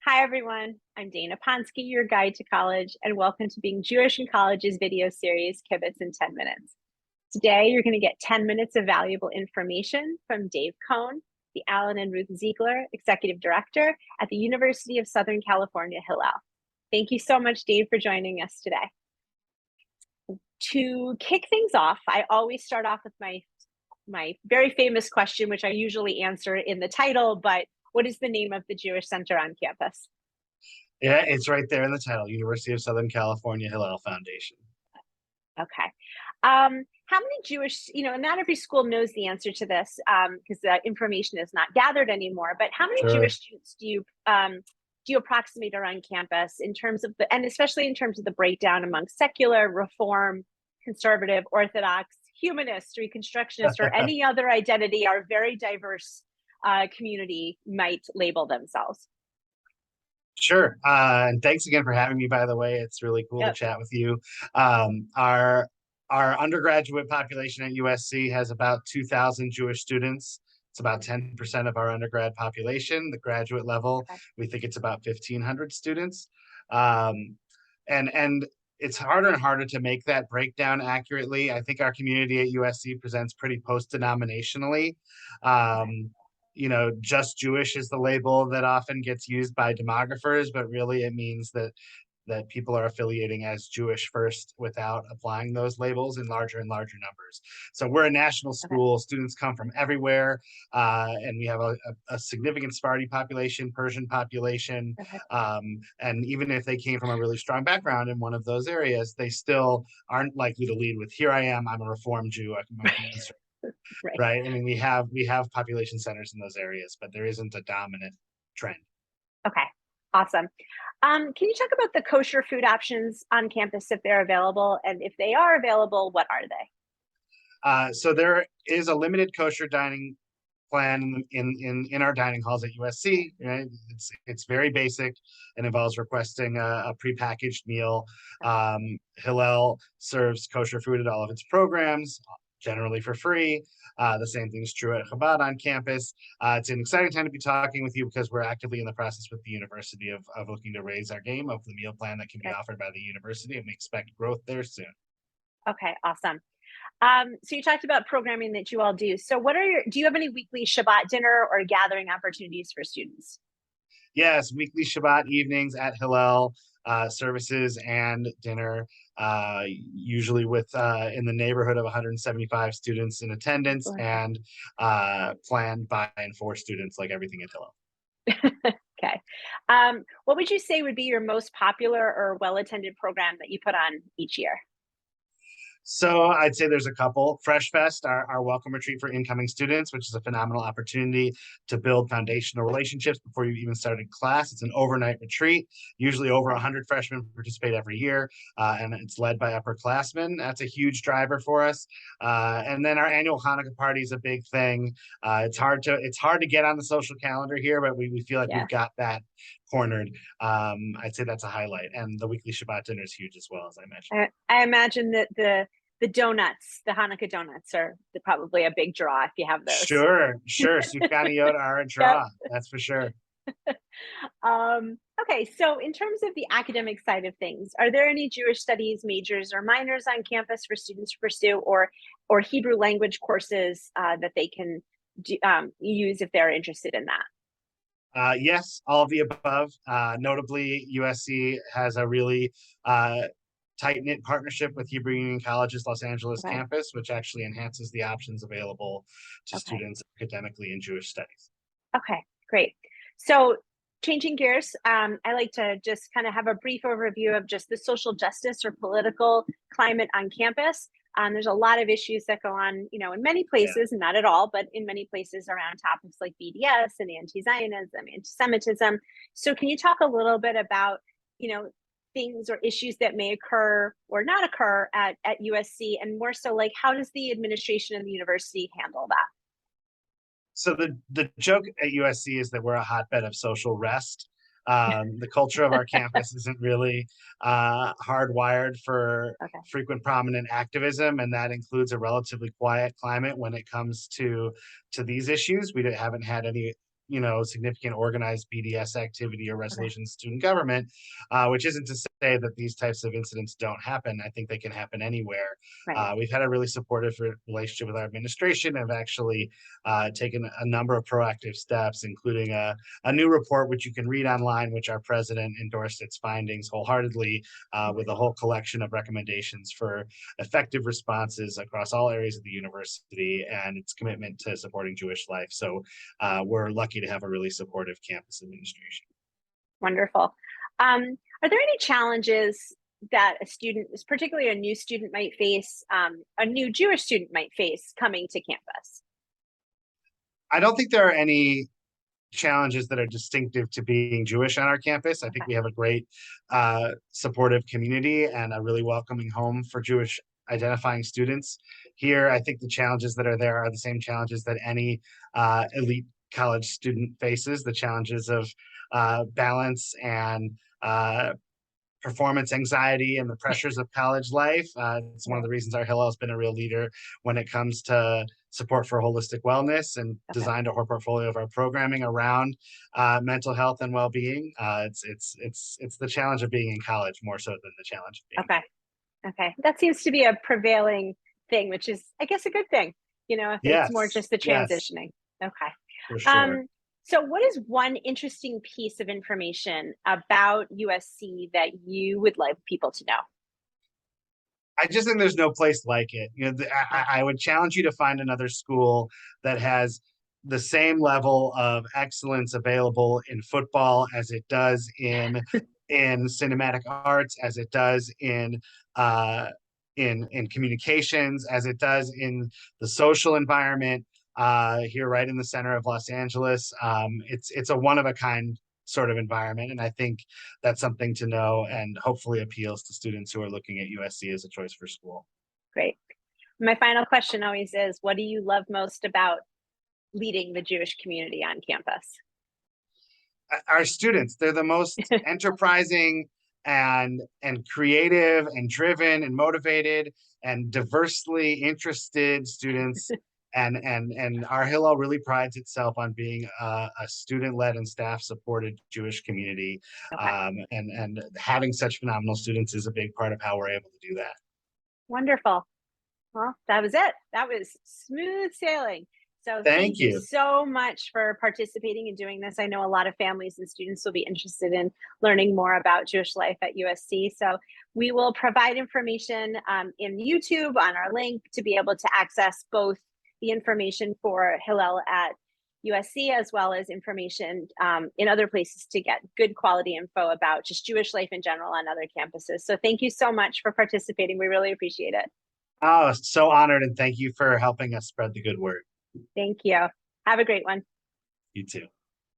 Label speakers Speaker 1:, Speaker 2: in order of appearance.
Speaker 1: Hi, everyone. I'm Dana Ponsky, your guide to college, and welcome to Being Jewish in College's video series, Kibbutz in 10 Minutes. Today, you're going to get 10 minutes of valuable information from Dave Cohn, the Alan and Ruth Ziegler Executive Director at the University of Southern California, Hillel. Thank you so much, Dave, for joining us today. To kick things off, I always start off with my very famous question, which I usually answer in the title, but what is the name of the Jewish Center on campus?
Speaker 2: Yeah, it's right there in the title, University of Southern California Hillel Foundation.
Speaker 1: Okay. How many Jewish, and not every school knows the answer to this because the information is not gathered anymore, but how many
Speaker 2: Sure.
Speaker 1: Jewish students do you approximate around campus in terms of and especially in terms of the breakdown among secular, reform, conservative, Orthodox, humanist, reconstructionist, or any other identity our very diverse community might label themselves?
Speaker 2: Sure. And thanks again for having me, by the way. It's really cool to
Speaker 1: Yep.
Speaker 2: chat with you. Our undergraduate population at USC has about 2,000 Jewish students. It's about 10% of our undergrad population. The graduate level,
Speaker 1: Okay.
Speaker 2: we think it's about 1,500 students. Um, and it's harder and harder to make that breakdown accurately. I think our community at USC presents pretty post-denominationally.
Speaker 1: Okay.
Speaker 2: Just Jewish is the label that often gets used by demographers, but really it means that people are affiliating as Jewish first without applying those labels in larger and larger numbers. So we're a national
Speaker 1: Okay.
Speaker 2: school. Students come from everywhere, and we have a significant Sephardi population, Persian population,
Speaker 1: Okay.
Speaker 2: and even if they came from a really strong background in one of those areas, they still aren't likely to lead with, "Here I am, I'm a Reform Jew, I'm a conservative."
Speaker 1: Right.
Speaker 2: Right? I mean, we have population centers in those areas, but there isn't a dominant trend.
Speaker 1: Okay. Awesome. Can you talk about the kosher food options on campus if they're available? And if they are available, what are they?
Speaker 2: So there is a limited kosher dining plan in our dining halls at USC. Right? It's very basic and involves requesting a prepackaged meal. Hillel serves kosher food at all of its programs, generally for free. The same thing is true at Chabad on campus. It's an exciting time to be talking with you because we're actively in the process with the university of looking to raise our game of the meal plan that can be
Speaker 1: Okay.
Speaker 2: offered by the university, and we expect growth there soon.
Speaker 1: Okay. Awesome. So you talked about programming that you all do. So do you have any weekly Shabbat dinner or gathering opportunities for students?
Speaker 2: Yes, weekly Shabbat evenings at Hillel, services and dinner, usually with in the neighborhood of 175 students in attendance,
Speaker 1: Okay.
Speaker 2: and planned by and for students, like everything at Hillel.
Speaker 1: Okay. What would you say would be your most popular or well-attended program that you put on each year?
Speaker 2: So I'd say there's a couple. Fresh Fest, our welcome retreat for incoming students, which is a phenomenal opportunity to build foundational relationships before you've even started class. It's an overnight retreat. Usually over
Speaker 1: Okay.
Speaker 2: 100 freshmen participate every year, and it's led by upperclassmen. That's a huge driver for us. And then our annual Hanukkah party is a big thing. It's hard to get on the social calendar here, but we feel like
Speaker 1: Yeah.
Speaker 2: we've got that cornered. I'd say that's a highlight. And the weekly Shabbat dinner is huge as well, as I mentioned.
Speaker 1: I imagine that the donuts, the Hanukkah donuts, are probably a big draw if you have those.
Speaker 2: Sure, sure. Sufganiyot are a
Speaker 1: Yep.
Speaker 2: draw, that's for sure.
Speaker 1: Okay, so in terms of the academic side of things, are there any Jewish studies majors or minors on campus for students to pursue, or Hebrew language courses that they can use if they're interested in that?
Speaker 2: Yes, all of the above. Notably, USC has a really tight-knit partnership with Hebrew Union College's Los Angeles
Speaker 1: Okay.
Speaker 2: campus, which actually enhances the options available to
Speaker 1: Okay.
Speaker 2: students academically in Jewish studies.
Speaker 1: Okay. Great. So changing gears, I like to just kind of have a brief overview of just the social justice or political climate on campus. There's a lot of issues that go on, in many
Speaker 2: Yeah.
Speaker 1: places, not at all, but in many places around topics like BDS and anti-Zionism, anti-Semitism. So can you talk a little bit about, you know, things or issues that may occur or not occur at USC, and more so like how does the administration and the university handle that?
Speaker 2: So the joke at USC is that we're a hotbed of social rest. The culture of our campus isn't really hardwired for
Speaker 1: Okay.
Speaker 2: frequent prominent activism, and that includes a relatively quiet climate when it comes to these issues. We haven't had any significant organized BDS activity or
Speaker 1: Okay.
Speaker 2: resolution student government, which isn't to say that these types of incidents don't happen. I think they can happen anywhere.
Speaker 1: Right.
Speaker 2: We've had a really supportive relationship with our administration and have actually taken a number of proactive steps, including a new report, which you can read online, which our president endorsed its findings wholeheartedly, with a whole collection of recommendations for effective responses across all areas of the university and its commitment to supporting Jewish life. So we're lucky to have a really supportive campus administration.
Speaker 1: Wonderful. Are there any challenges that a student, particularly a new student, might face, a new Jewish student might face coming to campus?
Speaker 2: I don't think there are any challenges that are distinctive to being Jewish on our campus. I think
Speaker 1: Okay.
Speaker 2: we have a great supportive community and a really welcoming home for Jewish identifying students here. I think the challenges that are there are the same challenges that any elite college student faces, the challenges of balance and performance anxiety and the pressures of college life. It's one of
Speaker 1: Right.
Speaker 2: the reasons our Hillel has been a real leader when it comes to support for holistic wellness and
Speaker 1: Okay.
Speaker 2: designed a whole portfolio of our programming around mental health and well-being. It's the challenge of being in college more so than the challenge of being.
Speaker 1: Okay. Okay. That seems to be a prevailing thing, which is, I guess, a good thing, if it's more
Speaker 2: Yes,
Speaker 1: just the
Speaker 2: yes,
Speaker 1: transitioning. Okay.
Speaker 2: for sure.
Speaker 1: Um, so what is one interesting piece of information about USC that you would like people to know?
Speaker 2: I just think there's no place like it.
Speaker 1: Okay.
Speaker 2: I would challenge you to find another school that has the same level of excellence available in football as it does in cinematic arts, as it does uh, in communications, as it does in the social environment. Here, right in the center of Los Angeles, it's a one of a kind sort of environment, and I think that's something to know and hopefully appeals to students who are looking at USC as a choice for school.
Speaker 1: Great. My final question always is, what do you love most about leading the Jewish community on campus?
Speaker 2: Our students, they're the most enterprising and creative and driven and motivated and diversely interested students. And our Hillel really prides itself on being a student-led and staff-supported Jewish community,
Speaker 1: Okay.
Speaker 2: and having such phenomenal students is a big part of how we're able to do that.
Speaker 1: Wonderful. Well, that was it. That was smooth sailing. So
Speaker 2: Thank
Speaker 1: thank you
Speaker 2: you.
Speaker 1: so much for participating in doing this. I know a lot of families and students will be interested in learning more about Jewish life at USC. So we will provide information in YouTube on our link to be able to access both the information for Hillel at USC as well as information in other places to get good quality info about just Jewish life in general on other campuses. So thank you so much for participating. We really appreciate it.
Speaker 2: Oh, so honored, and thank you for helping us spread the good word.
Speaker 1: Thank you. Have a great one.
Speaker 2: You too.